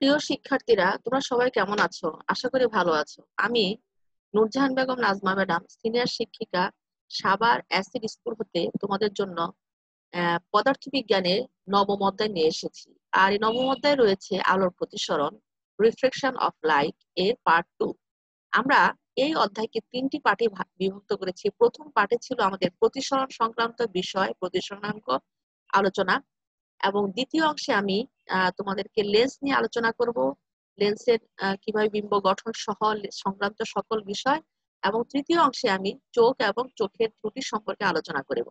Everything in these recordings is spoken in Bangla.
প্রিয় শিক্ষার্থীরা, তোমরা সবাই কেমন আছো? আশা করি ভালো আছো। আমি নূরজাহান বেগম নাজমা ম্যাডাম, সিনিয়র শিক্ষিকা, সাভার অ্যাসিড স্কুল হতে তোমাদের জন্য পদার্থবিজ্ঞানের নবম অধ্যায় নিয়ে এসেছি। আর এই নবম অধ্যায় রয়েছে আলোর প্রতিসরণ, রিফ্লেকশন অফ লাইট এর পার্ট 2। আমরা এই অধ্যায়কে 3টি পার্টে বিভক্ত করেছি। প্রথম পার্টে ছিল আমাদের প্রতিসরণ সংক্রান্ত বিষয়, প্রতিসরণাঙ্ক আলোচনা, এবং দ্বিতীয় অংশে আমি তোমাদেরকে লেন্স নিয়ে আলোচনা করব। লেন্সের কিভাবে বিম্ব গঠন সহ সংক্রান্ত সকল বিষয়, এবং তৃতীয় অংশে আমি চোখ এবং চোখের ত্রুটি সম্পর্কে আলোচনা করব।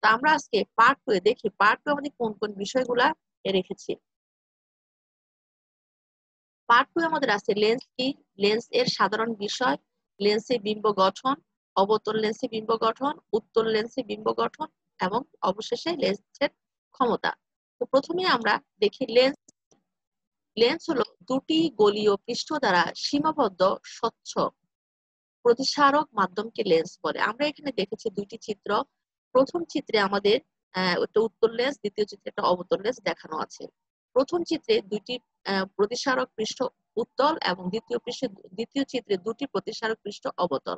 তো আমরা আজকে পার্ট 2 এ দেখি পার্ট 2 আমাদের কোন কোন বিষয়গুলা রেখেছি। পার্ট 2 আমাদের আছে লেন্স কি, লেন্স এর সাধারণ বিষয়, লেন্সের বিম্ব গঠন, অবতল লেন্সে বিম্ব গঠন, উত্তল লেন্সে বিম্ব গঠন, এবং অবশেষে লেন্সের ক্ষমতা। তো প্রথমে আমরা দেখি লেন্স। লেন্স হলো দুটি গোলীয় পৃষ্ঠ দ্বারা সীমাবদ্ধ স্বচ্ছ প্রতিসারক মাধ্যমকে লেন্স বলে। আমরা এখানে দেখেছি দুইটি চিত্র। প্রথম চিত্রে আমাদের একটা উত্তল লেন্স, দ্বিতীয় চিত্রে একটা অবতল লেন্স দেখানো আছে। প্রথম চিত্রে দুইটি প্রতিসারক পৃষ্ঠ উত্তল, এবং দ্বিতীয় চিত্রে দুটি প্রতিসারক পৃষ্ঠ অবতল।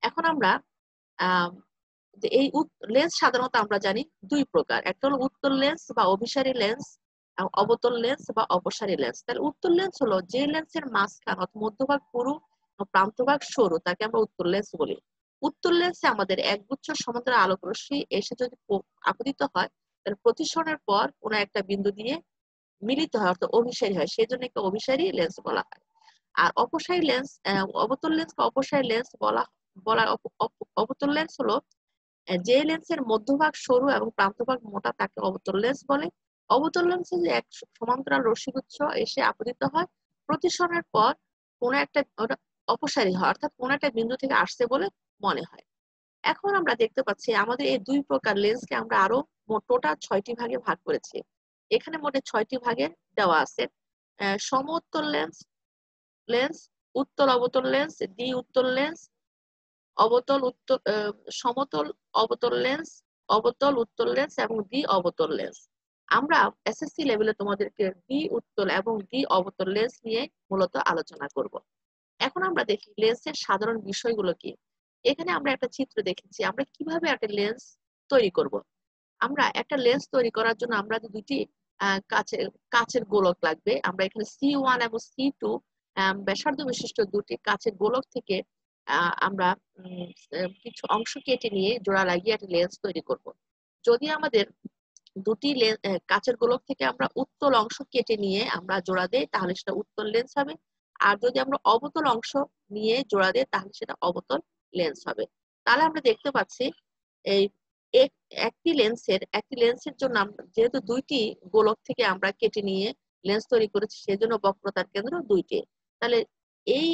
এখন আমরা এই লেন্স সাধারণত আমরা জানি দুই প্রকার, একটা হলো উত্তল লেন্স বা অভিসারী লেন্স, অবতল লেন্স বা অপসারী লেন্স। তাহলে উত্তল লেন্স হলো যে লেন্সের মাঝখান অর্থাৎ মধ্যভাগ পুরু, প্রান্তভাগ সরু, তাকে আমরা উত্তল লেন্স বলি। উত্তল লেন্সে আমাদের একগুচ্ছ সমান্তরাল আলোক রশ্মি এসে যদি আপতিত হয়, তাহলে প্রতিসরণের পর কোনো একটা বিন্দু দিয়ে মিলিত হয় অর্থাৎ অভিসারী হয়, সেই জন্য একটা অভিসারী লেন্স বলা হয়। আর অপসারী লেন্স, অবতল লেন্স বা অপসারী লেন্স বলা অবতল লেন্স হলো যে লেন্সের মধ্যভাগ সরু এবং প্রান্তভাগ মোটা, তাকে অবতল লেন্স বলে। অবতল লেন্সে যে এক সমান্তরাল রশ্মিগুচ্ছ এসে আপতিত হয়, প্রতিসরণের পর কোন একটা অপসারী হয়, অর্থাৎ কোন একটা বিন্দু থেকে আসছে বলে মনে হয়। এখন আমরা দেখতে পাচ্ছি আমাদের এই দুই প্রকার লেন্সকে আমরা আরো টোটাল 6টি ভাগে ভাগ করেছি। এখানে মোটে 6টি ভাগে দেওয়া আছে। সমউত্তল লেন্স, লেন্স উত্তল অবতল লেন্স, দ্বি উত্তল লেন্স, অবতল উত্তল, সমতল অবতল লেন্স, অবতল উত্তল লেন্স এবং দ্বি অবতল লেন্স। আমরা এসএসসি লেভেলে তোমাদেরকে দ্বি উত্তল এবং দ্বি অবতল লেন্স নিয়ে মূলত আলোচনা করব। এখন আমরা দেখি লেন্সের সাধারণ বিষয়গুলো কি। এখানে আমরা একটা চিত্র দেখেছি, আমরা কিভাবে একটা লেন্স তৈরি করব। আমরা একটা লেন্স তৈরি করার জন্য আমরা দুটি কাচের কাচের গোলক লাগবে। আমরা এখানে C1 এবং C2 ব্যাসার্ধ বিশিষ্ট দুটি কাচের গোলক থেকে আমরা কিছু অংশ কেটে নিয়ে জোড়া লাগিয়ে একটা লেন্স তৈরি করব। যদি আমাদের দুটি কাচের গোলক থেকে আমরা উত্তল অংশ কেটে নিয়ে আমরা জোড়া দেই, তাহলে সেটা উত্তল লেন্স হবে। আর যদি আমরা অবতল অংশ নিয়ে জোড়া দেই, তাহলে সেটা অবতল লেন্স হবে। তাহলে আমরা দেখতে পাচ্ছি এই একটি লেন্সের জন্য যেহেতু দুইটি গোলক থেকে আমরা কেটে নিয়ে লেন্স তৈরি করেছি, সেজন্য বক্রতার কেন্দ্র দুইটি। তাহলে এই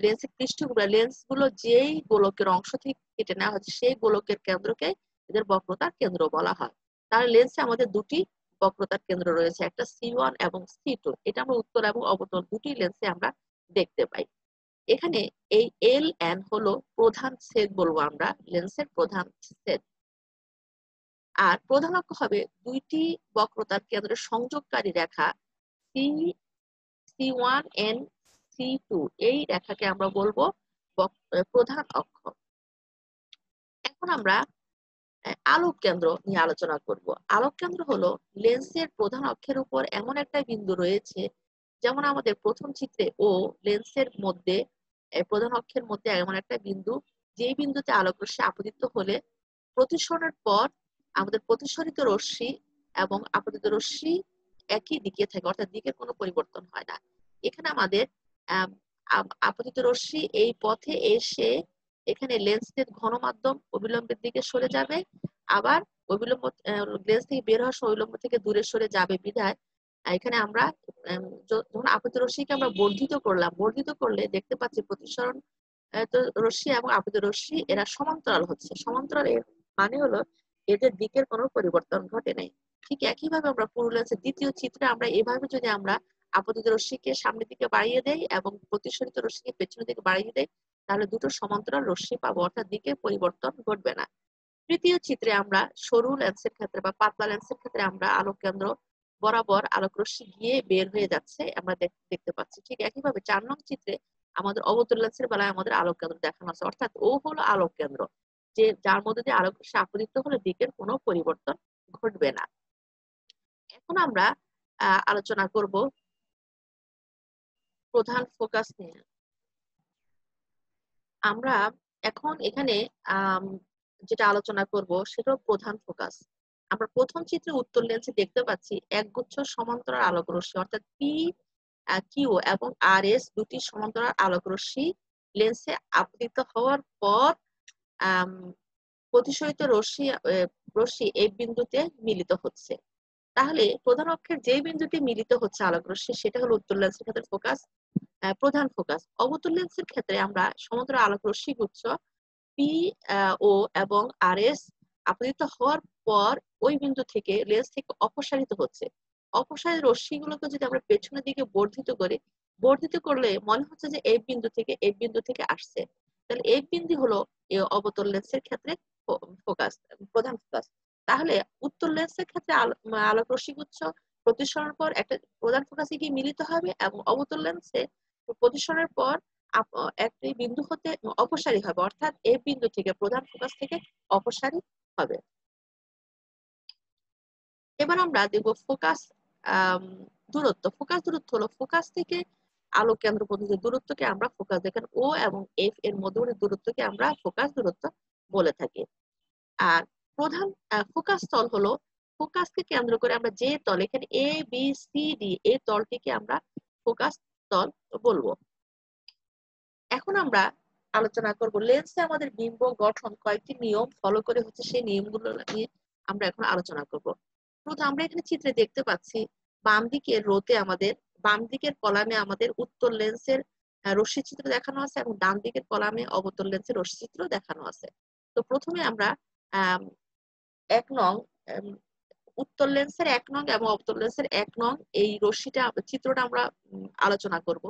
লেন্সের পৃষ্ঠগুলো, লেন্সগুলো যেই গোলকের অংশ থেকে কেটে নেওয়া হচ্ছে, সেই গোলকের কেন্দ্রকে এদের বক্রতার কেন্দ্র বলা হয়। তাহলে লেন্সে আমাদের দুটি বক্রতার কেন্দ্র রয়েছে, একটা C1 এবং C2। এটা আমরা উত্তল এবং অবতল দুটি লেন্সে আমরা দেখতে পাই। এখানে এই LN হলো প্রধান ছেদ বলবো আমরা, লেন্সের প্রধান ছেদ। আর প্রধান অক্ষ হবে দুইটি বক্রতার কেন্দ্রের সংযোগকারী রেখা C1 and C2। এই রেখাকে আমরা বলবো প্রধান অক্ষ। এখন আমরা আলোক কেন্দ্র নিয়ে আলোচনা করব। আলোক কেন্দ্র হলো লেন্সের প্রধান অক্ষের উপর এমন একটা বিন্দু রয়েছে, যেমন আমাদের প্রথম চিত্রে ও লেন্সের মধ্যে প্রধান অক্ষের মধ্যে এমন একটা বিন্দু, যে বিন্দুতে আলোক রশ্মি আপতিত হলে প্রতিসরণের পর আমাদের প্রতিসরিত রশ্মি এবং আপতিত রশ্মি একই দিকে থাকে, অর্থাৎ দিকের কোনো পরিবর্তন হয় না। এখানে আমাদের আপতিত রশ্মি এই পথে এসে এখানে লেন্সের ঘনমাধ্যম অবিলম্বের দিকে সরে যাবে, আবার অবিলম্ব লেন্স থেকে বের হওয়ার সময় অবিলম্ব থেকে দূরে সরে যাবে। বিধায় এখানে আমরা যখন আপতিত রশ্মিকে আমরা বর্ধিত করলাম, বর্ধিত করলে দেখতে পাচ্ছি প্রতিসরণ রশ্মি এবং আপতিত রশ্মি এরা সমান্তরাল হচ্ছে। সমান্তরাল এর মানে হলো এদের দিকের কোনো পরিবর্তন ঘটে নাই। ঠিক একইভাবে আমরা পুরো লেন্সের দ্বিতীয় চিত্রে আমরা এভাবে যদি আমরা আপতিত রশ্মিকে সামনের দিকে বাড়িয়ে দেই এবং প্রতিসরিত রশ্মিকে পেছনের দিকে বাড়িয়ে দেই, তাহলে দুটো সমান্তরাল রশ্মি পাবো, অর্থাৎ দিকের পরিবর্তন ঘটবে না। তৃতীয় চিত্রে আমরা সরু লেন্সের ক্ষেত্রে বা পাতলা লেন্সের ক্ষেত্রে আমরা আলোক কেন্দ্র বরাবর আলোক রশ্মি গিয়ে বের হয়ে যাচ্ছে আমরা দেখতে পাচ্ছি। ঠিক একইভাবে 4 নং চিত্রে আমাদের অবতল লেন্সের বেলায় আমাদের আলোক কেন্দ্র দেখানো আছে, অর্থাৎ ও হলো আলোক কেন্দ্র, যে যার মধ্যে দিয়ে আলোক রশ্মি আপতিত হলে দিকের কোনো পরিবর্তন ঘটবে না। এখন আমরা আলোচনা করব প্রধান ফোকাস নিয়ে। আমরা এখন এখানে যেটা আলোচনা করব সেটা প্রধান ফোকাস। আমরা প্রথম চিত্রে উত্তর লেন্সে দেখতে পাচ্ছি একগুচ্ছ সমান্তরাল আলোক রশ্মি, অর্থাৎ পি কিউ এবং আর এস দুটি সমান্তরাল আলোক রশ্মি লেন্সে আপতিত হওয়ার পর প্রতিসরিত রশ্মি এই বিন্দুতে মিলিত হচ্ছে। তাহলে প্রধান অক্ষের যে বিন্দুতে মিলিত হচ্ছে আলোক রশ্মি সেটা হলো উত্তর লেন্সের ক্ষেত্রে ফোকাস, প্রধান ফোকাস। অবতল লেন্সের ক্ষেত্রে আমরা সমান্তরাল আলোক রশ্মি গুচ্ছ পি ও এবং আর এস আপতিত হওয়ার পর ওই বিন্দু থেকে লেন্স থেকে অপসারিত হচ্ছে। অপসারিত রশ্মিগুলোকে যদি আমরা পেছনের দিকে বর্ধিত করলে মনে হচ্ছে যে এই বিন্দু থেকে আসছে। তাহলে এই বিন্দু হলো অবতল লেন্সের ক্ষেত্রে ফোকাস, প্রধান ফোকাস। তাহলে উত্তর লেন্সের ক্ষেত্রে আলোক রশ্মিগুচ্ছ প্রতিসরণের পর একটা প্রধান ফোকাসে গিয়ে মিলিত হবে এবং অবতল লেন্সে প্রতিসরণের পর একটি বিন্দু হতে অপসারী হবে, অর্থাৎ এই বিন্দু থেকে প্রধান ফোকাস থেকে অপসারী হবে। এবার আমরা দেখব ফোকাস দূরত্ব। ফোকাস দূরত্ব হলো ফোকাস থেকে আলোক কেন্দ্র পর্যন্ত দূরত্বকে আমরা ফোকাস, দেখেন ও এবং এফ এর মধ্যবর্তী দূরত্বকে আমরা ফোকাস দূরত্ব বলে থাকি। আর প্রধান ফোকাস তল হলো ফোকাসকে কেন্দ্র করে আমরা যে তল, এখানে এ বি সি ডি এই তলটিকে আমরা ফোকাস তল বলবো। এখন আমরা আলোচনা করব লেন্সে আমাদের বিম্ব গঠন কয়েকটি নিয়ম ফলো করে হচ্ছে, সেই নিয়মগুলো নিয়ে আমরা এখন আলোচনা করব। প্রথম আমরা এখানে চিত্রে দেখতে পাচ্ছি বাম দিকের কলামে আমাদের উত্তর লেন্সের রশ্মি চিত্র দেখানো আছে এবং ডান দিকের কলামে অবতল লেন্সের রশ্মি চিত্র দেখানো আছে। তো প্রথমে আমরা এক নং উত্তর লেন্সের 1 নং এবং অবতল লেন্সের 1 নং এই চিত্রটা আমরা আলোচনা করব।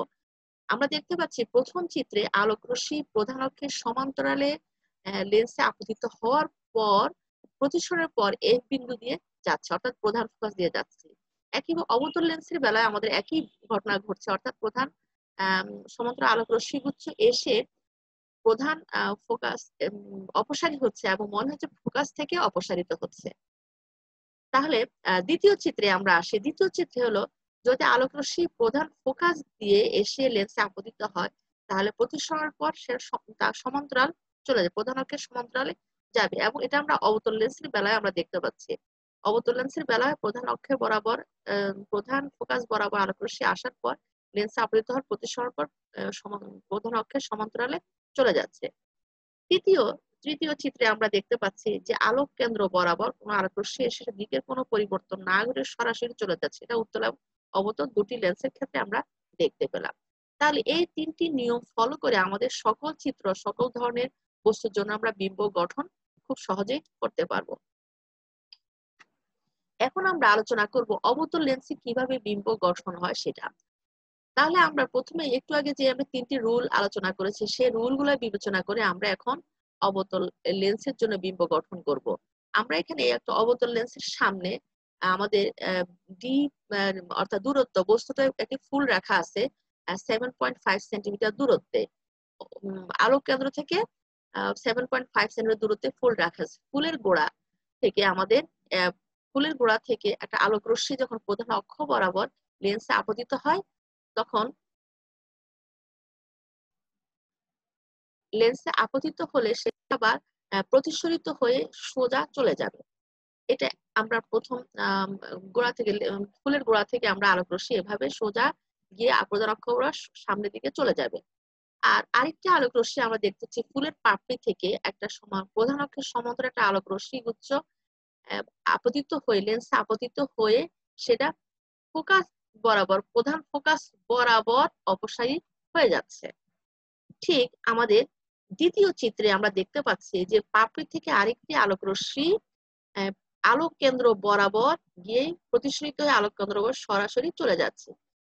আমরা দেখতে পাচ্ছি প্রথম চিত্রে আলোক রশ্মি প্রধান অক্ষের সমান্তরালে লেন্সে আপতিত হওয়ার পর প্রতিসরণের পর এই বিন্দু দিয়ে যাচ্ছে, অর্থাৎ প্রধান ফোকাস দিয়ে যাচ্ছে। একইভাবে অবতল লেন্সের বেলায় আমাদের একই ঘটনা ঘটছে, অর্থাৎ প্রধান সমান্তরাল আলোক রশ্মি গুচ্ছ এসে প্রধান ফোকাস অপসারী হচ্ছে এবং মনে হচ্ছে ফোকাস থেকে অপসারিত হচ্ছে। তাহলে দ্বিতীয় চিত্রে আমরা আসি। দ্বিতীয় চিত্রে হলো যদি আলোক রশ্মি প্রধান ফোকাস দিয়ে এসে লেন্সে আপতিত হয় তাহলে প্রতিসরণের পর সে তার সমান্তরাল চলে যাবে, প্রধান অক্ষের সমান্তরালে যাবে, এবং এটা আমরা অবতল লেন্সের বেলায় আমরা দেখতে পাচ্ছি। অবতল লেন্সের বেলায় প্রধান অক্ষের বরাবর প্রধান ফোকাস বরাবর আলোক রশ্মি আসার পর লেন্সে আপতিত হওয়ার প্রতিসরণের পর প্রধান অক্ষের সমান্তরালে চলে যাচ্ছে। তৃতীয় চিত্রে আমরা দেখতে পাচ্ছি যে আলোক কেন্দ্র বরাবর কোন আলোক রশ্মি এসে দিকের কোনো পরিবর্তন না ঘটে সরাসরি চলে যাচ্ছে। এটা উত্তল এবং অবতল দুটি লেন্সের ক্ষেত্রে আমরা দেখতে পেলাম। তাহলে এই তিনটি নিয়ম ফলো করে আমাদের সকল ধরনের বস্তুর জন্য আমরা বিম্ব গঠন খুব সহজেই করতে পারবো। এখন আমরা আলোচনা করব অবতল লেন্সে কিভাবে বিম্ব গঠন হয় সেটা। তাহলে আমরা প্রথমে একটু আগে যে আমরা 3টি রুল আলোচনা করেছি সেই রুলগুলো বিবেচনা করে আমরা এখন অবতল লেন্সের জন্য বিম্ব গঠন করব। আমরা এখানে একটা অবতল লেন্সের সামনে আমাদের ডি অর্থাৎ দূরত্ব, বস্তুটা একটি ফুল রাখা আছে 7.5 সেন্টিমিটার দূরত্বে, আলোক কেন্দ্র থেকে 7.5 সেন্টিমিটার দূরত্বে ফুল রাখা আছে। ফুলের গোড়া থেকে একটা আলোক রশ্মি যখন প্রধান অক্ষ বরাবর লেন্সে আপতিত হয় তখন লেন্সে আপতিত হলে সেটা আবার প্রতিসরিত হয়ে সোজা চলে যাবে। এটা আমরা প্রথম ফুলের গোড়া থেকে আমরা আলোক রশ্মি এভাবে সোজা গিয়ে প্রধান অক্ষ সামনের দিকে চলে যাবে। আর আরেকটা আলোক রশ্মি আমরা দেখতেছি ফুলের পাপড়ি থেকে একটা প্রধান অক্ষের সমান্তরাল একটা আলোক রশ্মি গুচ্ছ আপতিত হয়ে লেন্সে আপতিত হয়ে সেটা প্রধান ফোকাস বরাবর অপসারী হয়ে যাচ্ছে। ঠিক আমাদের দ্বিতীয় চিত্রে আমরা দেখতে পাচ্ছি যে পাপড়ি থেকে আরেকটি আলোক রশ্মি আলোক কেন্দ্র বরাবর গিয়ে প্রতিসরিত হয়ে আলোক কেন্দ্র সরাসরি চলে যাচ্ছে।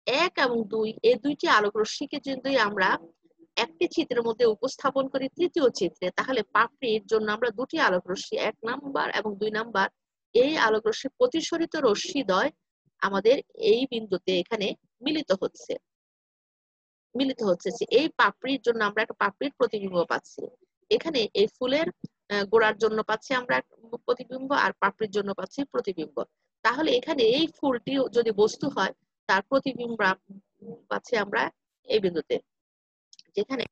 1 এবং 2 এই দুইটি আলোক রশ্মিকে যদি আমরা একটি চিত্রের মধ্যে উপস্থাপন করি তৃতীয় চিত্রে, তাহলে পাপড়ির জন্য আমরা দুটি আলোক রশ্মি 1 নাম্বার এবং 2 নাম্বার এই আলোক রশ্মি প্রতিসরিত রশ্মিদ্বয় আমাদের এই বিন্দুতে এখানে মিলিত হচ্ছে এই পাপড়ির জন্য আমরা একটা পাপড়ির প্রতিবিম্ব পাচ্ছি। এখানে এই ফুলের গোড়ার জন্য পাচ্ছি আমরা প্রতিবিম্ব, আর পাপড়ির জন্য পাচ্ছি প্রতিবিম্ব। তাহলে এখানে এই ফুলটি যদি বস্তু হয়, তার প্রতিবিম্ব পাচ্ছি আমরা এই বিন্দুতে, যেখানে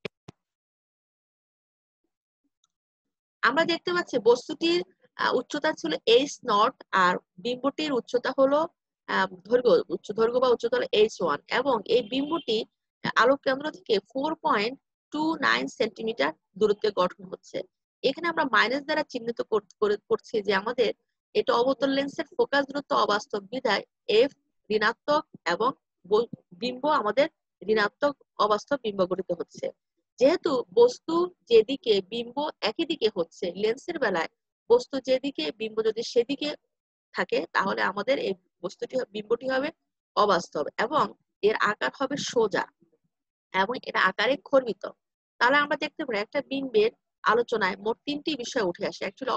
আমরা দেখতে পাচ্ছি বস্তুটির উচ্চতা ছিল h0, আর বিম্বটির উচ্চতা হলো দৈর্ঘ্য বা উচ্চতা হলো h1, এবং এই বিম্বটি আলোক কেন্দ্র থেকে 4.29 সেন্টিমিটার দূরত্বে গঠন হচ্ছে। এখানে আমরা মাইনাস দ্বারা চিহ্নিত করছি যে আমাদের এটা অবতল লেন্সের ফোকাস দূরত্ব অবাস্তব বিধায় f ঋণাত্মক, এবং বিম্ব আমাদের ঋণাত্মক অবাস্তব বিম্ব গঠিত হচ্ছে। যেহেতু বস্তু যেদিকে বিম্ব একই দিকে হচ্ছে, লেন্সের বেলায় বস্তু যেদিকে বিম্ব যদি সেদিকে থাকে, তাহলে আমাদের এই বিম্বটি হবে অবাস্তব, এবং এর আকার হবে সোজা, এবং এর আকারে খর্বিত। তাহলে আমরা দেখতে পারি একটা বিম্বের আলোচনায় মোট তিনটি বিষয় উঠে আসে। অ্যাকচুয়ালি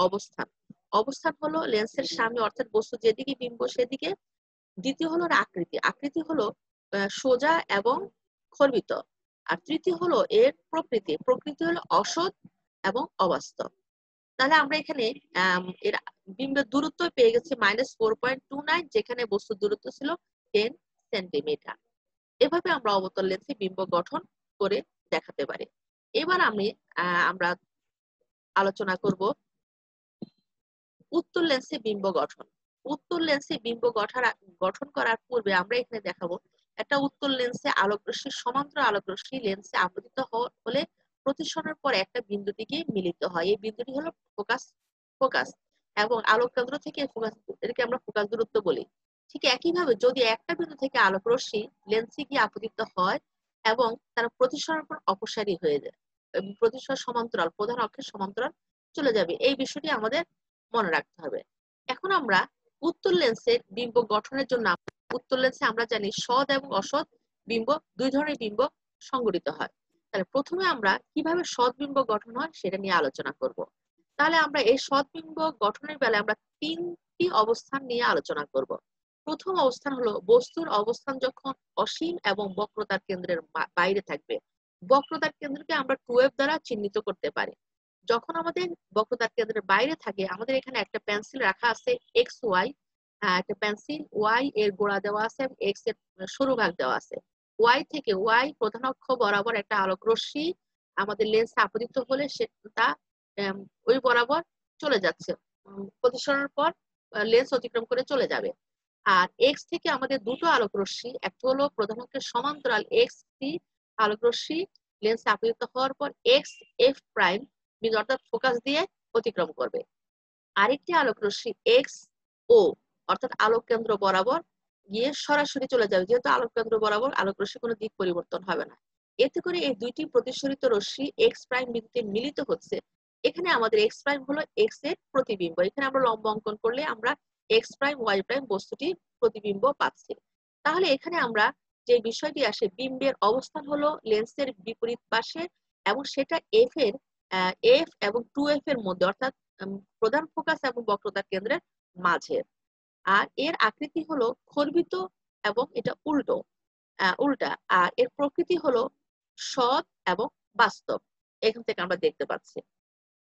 অবস্থান হলো লেন্সের সামনে, অর্থাৎ বস্তু যেদিকে বিম্ব সেদিকে। দ্বিতীয় হলো আকৃতি হলো সোজা এবং খর্বিত। আর তৃতীয় হলো এর প্রকৃতি হলো অসৎ এবং অবাস্তব। তাহলে আমরা এখানে এর বিম্বের দূরত্ব পেয়ে গেছি -4.29, যেখানে বস্তুর দূরত্ব ছিল 10 সেন্টিমিটার। এভাবে আমরা অবতল লেন্সে বিম্ব গঠন করে দেখাতে পারি। এবার আমরা আলোচনা করব উত্তল লেন্সে বিম্ব গঠন। উত্তল লেন্সে বিম্ব গঠন করার পূর্বে আমরা এখানে দেখাবো একটা উত্তল লেন্সে আলোকরশ্মি সমান্তরাল আলোকরশ্মি লেন্সে আপতিত হলে প্রতিসরণের পর একটা বিন্দুতে গিয়ে মিলিত হয়। এই বিন্দুটি হলো ফোকাস এবং আলোক কেন্দ্র থেকে ফোকাস, এটাকে আমরা ফোকাস দূরত্ব বলি। ঠিক একইভাবে যদি একটা বিন্দু থেকে আলোকরশ্মি লেন্সে গিয়ে আপতিত হয় এবং তারা প্রতিসরণের পর অপসারী হয়ে যায়, প্রতিসরণ সমান্তরাল, প্রধান অক্ষের সমান্তরাল চলে যাবে, এই বিষয়টি আমাদের মনে রাখতে হবে। এখন আমরা উত্তল লেন্সের বিম্ব গঠনের জন্য, উত্তল লেন্সে আমরা জানি সৎ এবং অসৎ বিম্ব, দুই ধরনের বিম্ব সংঘটিত হয়। তাহলে প্রথমে আমরা কিভাবে সৎ বিম্ব গঠন হয় সেটা নিয়ে আলোচনা করব। তাহলে আমরা এই সৎ বিম্ব গঠনের বেলায় আমরা তিনটি অবস্থান নিয়ে আলোচনা করব। প্রথম অবস্থান হলো বস্তুর অবস্থান যখন অসীম এবং বক্রতার কেন্দ্রের বাইরে থাকবে। বক্রতার কেন্দ্রকে আমরা 2f দ্বারা চিহ্নিত করতে পারি। যখন আমাদের বক্রতার কেন্দ্রের বাইরে থাকে, আমাদের এখানে একটা পেন্সিল রাখা আছে এক্স ওয়াই, একটা পেন্সিল ওয়াই এর গোড়া দেওয়া আছে এবং এক্স এর সরু ভাগ দেওয়া আছে। ওয়াই থেকে ওয়াই প্রধান অক্ষ বরাবর একটা আলোক রশ্মি আমাদের লেন্স আপতিত হলে সেটা ওই বরাবর চলে যাচ্ছে, প্রতিসরণের পর লেন্স অতিক্রম করে চলে যাবে। আর এক্স থেকে আমাদের দুটো আলোক রশ্মি, একটা হলো প্রধান অক্ষের সমান্তরাল এক্স টি আলোক রশ্মি লেন্স আপতিত হওয়ার পর এক্স এফ প্রাইম অর্থাৎ ফোকাস দিয়ে অতিক্রম করবে। আরেকটি আলোক রশ্মি এক্স ও অর্থাৎ আলোক কেন্দ্র বরাবর গিয়ে সরাসরি চলে যাবে, যেহেতু আলোক কেন্দ্র বরাবর আলোক রশ্মি কোনো দিক পরিবর্তন হবে না। এতে করে এই দুইটি প্রতিসরিত রশ্মি এক্স প্রাইম বিন্দুতে মিলিত হচ্ছে। এখানে আমাদের এক্স প্রাইম হলো এক্স এর প্রতিবিম্ব। এখানে আমরা লম্ব অঙ্কন করলে আমরা এক্স প্রাইম ওয়াই প্রাইম বস্তুটির প্রতিবিম্ব পাচ্ছি। তাহলে এখানে আমরা যে বিষয়টি আসে, বিম্বের অবস্থান হলো লেন্সের বিপরীত পাশে, এবং সেটা এফ এবং 2f এর মধ্যে, অর্থাৎ প্রধান ফোকাস এবং বক্রতার কেন্দ্রের মাঝে। আর এর আকৃতি হলো খর্বিত এবং এটা উল্টা। আর এর প্রকৃতি হলো সৎ এবং বাস্তব, এখান থেকে আমরা দেখতে পাচ্ছি।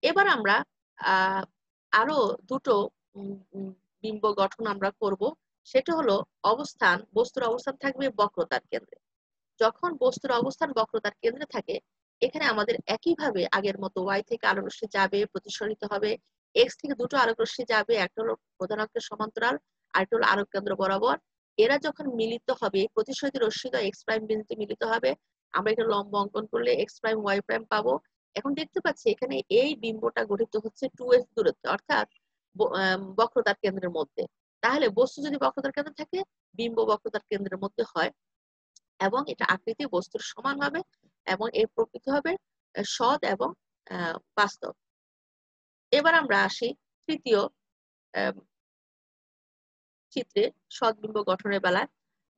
এবার আমরা আরো দুটো বিম্ব গঠন আমরা করব। সেটা হলো বস্তুর অবস্থান থাকবে বক্রতার কেন্দ্রে। যখন বস্তুর অবস্থান বক্রতার কেন্দ্রে থাকে, এখানে আমাদের একইভাবে আগের মতো ওয়াই থেকে আলোক রশ্মি যাবে, প্রতিসরিত হবে, এক্স থেকে দুটো আলোক রশ্মি যাবে, একটা হলো প্রধান অক্ষের সমান্তরাল আর একটা হলো আলোক কেন্দ্র বরাবর। এরা যখন মিলিত হবে, প্রতিসরিত রশ্মি তো এক্স প্রাইম বিন্দুতে মিলিত হবে, আমরা এটা লম্ব অঙ্কন করলে এক্স প্রাইম ওয়াই প্রাইম পাবো। এখন দেখতে পাচ্ছি এখানে এই বিম্বটা গঠিত হচ্ছে 2f দূরত্বে, অর্থাৎ বক্রতার কেন্দ্রের মধ্যে। তাহলে বস্তু যদি বক্রতার কেন্দ্রে থাকে, বিম্ব বক্রতার কেন্দ্রের মধ্যে হয়, এবং এটা আকৃতি বস্তুর সমান হবে, এবং এর প্রকৃতি হবে সৎ এবং বাস্তব। এবার আমরা আসি তৃতীয় চিত্রে সৎবিম্ব গঠনের বেলায়।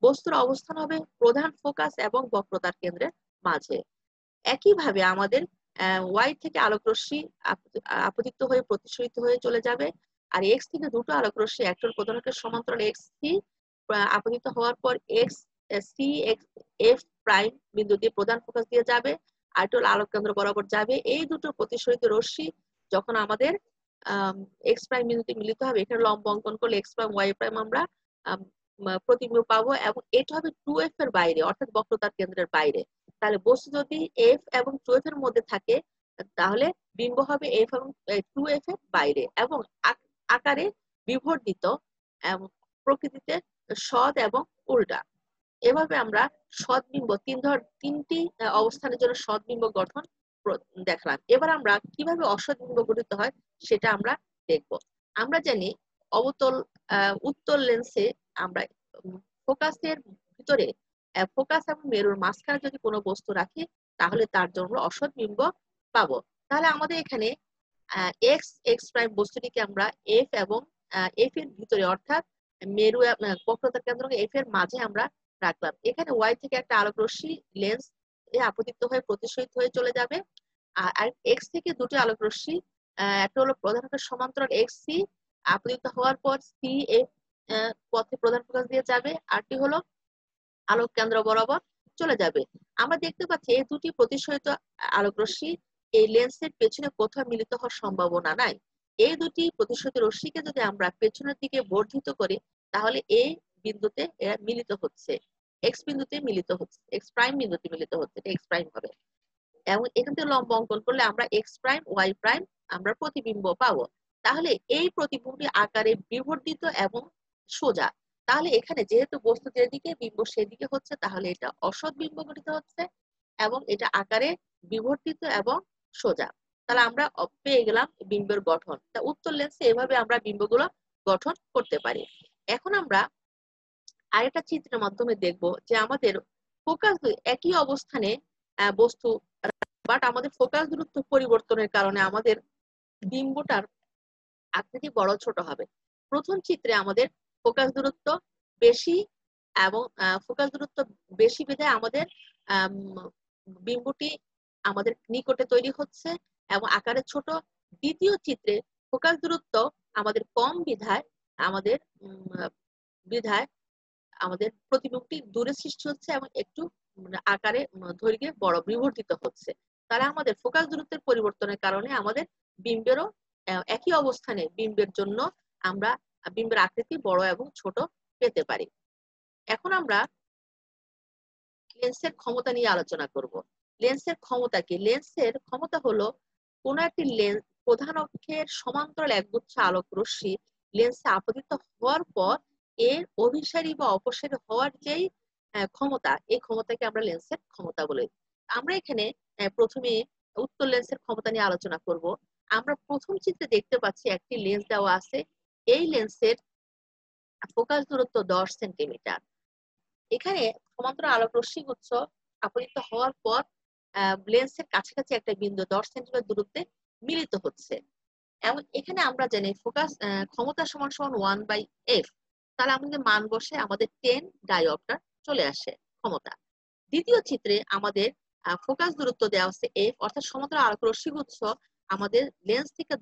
বস্তুর অবস্থান হবে প্রধান ফোকাস এবং বক্রতার কেন্দ্রের মাঝে। একইভাবে আমাদের ওয়াই থেকে আলোক রশ্মি আপতিত হয়ে প্রতিসরিত হয়ে চলে যাবে, আর এক্স থেকে দুটো আলোক রশ্মি, একটা প্রধান অক্ষের সমান্তরাল এক্স সি আপতিত হওয়ার পর X C X F prime বিন্দু দিয়ে প্রধান ফোকাস দিয়ে যাবে, আর হলো আলোক কেন্দ্র বরাবর যাবে। এই দুটো প্রতিসরিত রশ্মি যখন আমাদের এক্স প্রাইম বিন্দুতে মিলিত হবে, এখানে লম্ব অঙ্কন করলে এক্স প্রাইম ওয়াই প্রাইম আমরা প্রতিবিম্ব পাবো, এবং এটা হবে 2f এর বাইরে, অর্থাৎ বক্রতার কেন্দ্রের বাইরে। তাহলে বস্তু যদি এফ এবং 2f এর মধ্যে থাকে, তাহলে বিম্ব হবে এফ এবং 2f এর বাইরে এবং আকারে বিবর্ধিত এবং প্রকৃতিতে সৎ এবং উল্টা। এভাবে আমরা সৎবিম্ব তিনটি অবস্থানের জন্য সৎবিম্ব গঠন দেখলাম। এবার আমরা কিভাবে অসৎবিম্ব গঠিত হয় সেটা আমরা দেখব। আমরা জানি অবতল উত্তল লেন্সে আমরা ফোকাসের ভিতরে ফোকাস এবং মেরুর মাঝখানে যদি কোনো বস্তু রাখি, তাহলে তার জন্য অসৎবিম্ব পাবো। তাহলে আমাদের এখানে এক্স এক্স প্রাইম বস্তুটিকে আমরা এফ এবং এফ এর ভিতরে, অর্থাৎ মেরু বক্রতার কেন্দ্র এফ এর মাঝে আমরা রাখলাম। এখানে ওয়াই থেকে একটা আলোক রশ্মি লেন্স এ আপতিত হয়ে প্রতিসরিত হয়ে চলে যাবে, আর এক্স থেকে দুটি আলোক রশ্মি, একটা হলো প্রধান সমান্তরাল এক্স সি, আপতিত হওয়ার পর সি এফ পথে প্রধান ফোকাস দিয়ে যাবে, আরটি হলো আলোক কেন্দ্র বরাবর চলে যাবে। আমরা দেখতে পাচ্ছি এই দুটি প্রতিসরিত আলোক রশ্মি এই লেন্সের পেছনে কোথাও মিলিত হওয়ার সম্ভাবনা নাই। এই দুটি প্রতিসরিত রশ্মিকে যদি আমরা পেছনের দিকে বর্ধিত করি, তাহলে এই বিন্দুতে এরা মিলিত হচ্ছে, এক্স বিন্দুতে মিলিত হচ্ছে, এক্স প্রাইম বিন্দুতে মিলিত হচ্ছে, এক্স প্রাইম হবে। এবং এখান থেকে লম্ব অঙ্কন করলে আমরা এক্স প্রাইম ওয়াই প্রাইম আমরা প্রতিবিম্ব পাবো। তাহলে এই প্রতিবিম্বটি আকারে বিবর্ধিত এবং সোজা। তাহলে এখানে যেহেতু বস্তু যেদিকে বিম্ব সেদিকে হচ্ছে, তাহলে এটা অসৎ বিম্ব গঠিত হচ্ছে এবং এটা আকারে বিবর্তিত এবং সোজা। তাহলে আমরা পেয়ে গেলাম বিম্বের গঠন। তা উত্তল লেন্সে এভাবে আমরা বিম্বগুলো গঠন করতে পারি। এখন আমরা আরেকটা চিত্রের মাধ্যমে দেখব যে আমাদের ফোকাস একই অবস্থানে বস্তু, বাট আমাদের ফোকাস দূরত্ব পরিবর্তনের কারণে আমাদের বিম্বটার আকৃতি বড় ছোট হবে। প্রথম চিত্রে আমাদের ফোকাস দূরত্ব বেশি এবং ফোকাস দূরত্ব বেশি বিধায় আমাদের বিম্বটি আমাদের নিকটে তৈরি হচ্ছে এবং আকারে ছোট। দ্বিতীয় চিত্রে ফোকাস দূরত্ব আমাদের কম বিধায় আমাদের প্রতিবিম্বটি দূরে সৃষ্টি হচ্ছে এবং একটু আকারে দৈর্ঘ্যে বড় বিবর্তিত হচ্ছে। তাহলে আমাদের ফোকাস দূরত্বের পরিবর্তনের কারণে আমাদের বিম্বেরও একই অবস্থানে বিম্বের জন্য আমরা বিম্বের আকৃতি বড় এবং ছোট পেতে পারি। এখন আমরা লেন্সের ক্ষমতা নিয়ে আলোচনা করব। লেন্সের ক্ষমতা কি? লেন্সের ক্ষমতা হলো কোন একটি লেন্স প্রধান অক্ষের সমান্তরাল একগুচ্ছ আলোক রশ্মি লেন্সে আপতিত হওয়ার পর এর অভিসারী বা অপসারী হওয়ার যেই ক্ষমতা, এই ক্ষমতাকে আমরা লেন্সের ক্ষমতা বলি। আমরা এখানে প্রথমে উত্তল লেন্সের ক্ষমতা নিয়ে আলোচনা করব। আমরা প্রথম চিত্রে দেখতে পাচ্ছি একটি লেন্স দেওয়া আছে। এই লেন্সের ফোকাস দূরত্ব 10 সেন্টিমিটার। এখানে সমান্তরাল আলোক রশ্মি গুচ্ছ আপতিত হওয়ার পর লেন্সের কাছাকাছি একটা বিন্দু 10 সেন্টিমিটার দূরত্বে মিলিত হচ্ছে। এবং এখানে আমরা জানি ফোকাস ক্ষমতা সমান সমান 1/f। তাহলে আমাদের মান বসে আমাদের 10 ডায়োপ্টার চলে আসে ক্ষমতা। দ্বিতীয় চিত্রে আমাদের ফোকাস দূরত্ব দেওয়া আছে f, অর্থাৎ সমান্তরাল আলোক রশ্মি গুচ্ছ আমাদের লেন্স থেকে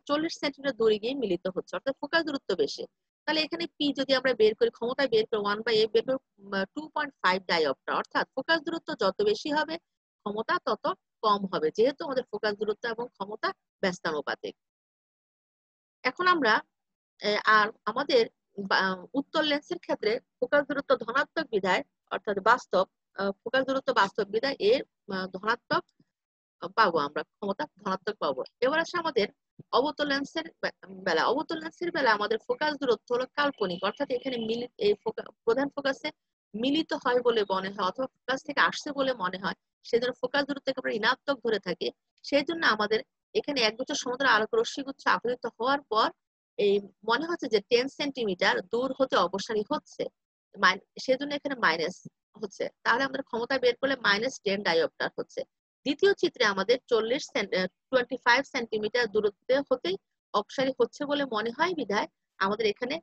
40 সেন্টিমিটার দূরে গিয়ে মিলিত হচ্ছে, অর্থাৎ ফোকাস দূরত্ব বেশি। তাহলে এখানে পি যদি আমরা বের করি, ক্ষমতা বের করি 1/f বের করি 2.5 ডায়োপ্টার, অর্থাৎ ফোকাস দূরত্ব যত বেশি হবে ক্ষমতা তত কম হবে, যেহেতু আমাদের ফোকাস দূরত্ব এবং ক্ষমতা ব্যস্তানুপাতিক। এখন আমরা আর আমাদের উত্তল লেন্সের ক্ষেত্রে ফোকাস দূরত্ব ধনাত্মক বিধায়, অর্থাৎ বাস্তব ফোকাস দূরত্ব বাস্তব বিধায় এর ধনাত্মক পাবো, আমরা ক্ষমতা ধনাত্মক পাবো। এবার আসে আমাদের অবতল লেন্সের বেলা। অবতল লেন্সের বেলা আমাদের ফোকাস দূরত্ব হলো কাল্পনিক, অর্থাৎ এখানে প্রধান ফোকাসে মিলিত হয় বলে মনে হয় অথবা ফোকাস থেকে আসছে বলে মনে হয়, সেজন্য ফোকাস দূরত্বকে আমরা ঋণাত্মক ধরে থাকি। সেই জন্য আমাদের এখানে একগুচ্ছ সমুদ্র আলোক রশ্মি গুচ্ছ আপতিত হওয়ার পর এই মনে হচ্ছে যে 10 সেন্টিমিটার দূর হতে অপসারী হচ্ছে, সেজন্য এখানে মাইনাস হচ্ছে। তাহলে আমাদের ক্ষমতা বের করলে -10 ডায়োপ্টার হচ্ছে। দ্বিতীয় চিত্রে আমাদের 25 সেন্টিমিটার দূরত্বে হতেই অপসারী হচ্ছে বলে মনে হয় বিধায় আমাদের এখানে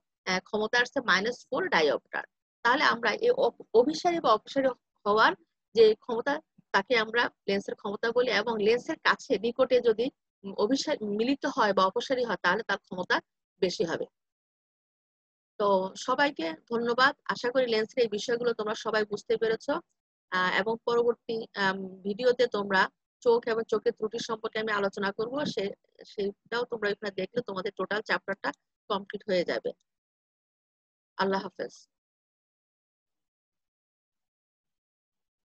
ক্ষমতা আসছে -4 ডায়োপ্টার। তাহলে আমরা এই অভিসারী বা অপসারী হওয়ার যে ক্ষমতা, তাকে আমরা লেন্সের ক্ষমতা বলি, এবং লেন্সের কাছে নিকটে যদি মিলিত হয় বা অপসারী হয়, তাহলে তার ক্ষমতা বেশি হবে। তো সবাইকে ধন্যবাদ। আশা করি লেন্সের এই বিষয়গুলো তোমরা সবাই বুঝতে পেরেছো, এবং পরবর্তী ভিডিওতে তোমরা চোখ এবং চোখের ত্রুটি সম্পর্কে আমি আলোচনা করব, সেটাও তোমরা এখানে দেখলে তোমাদের টোটাল চ্যাপ্টারটা কমপ্লিট হয়ে যাবে। আল্লাহ হাফেজ।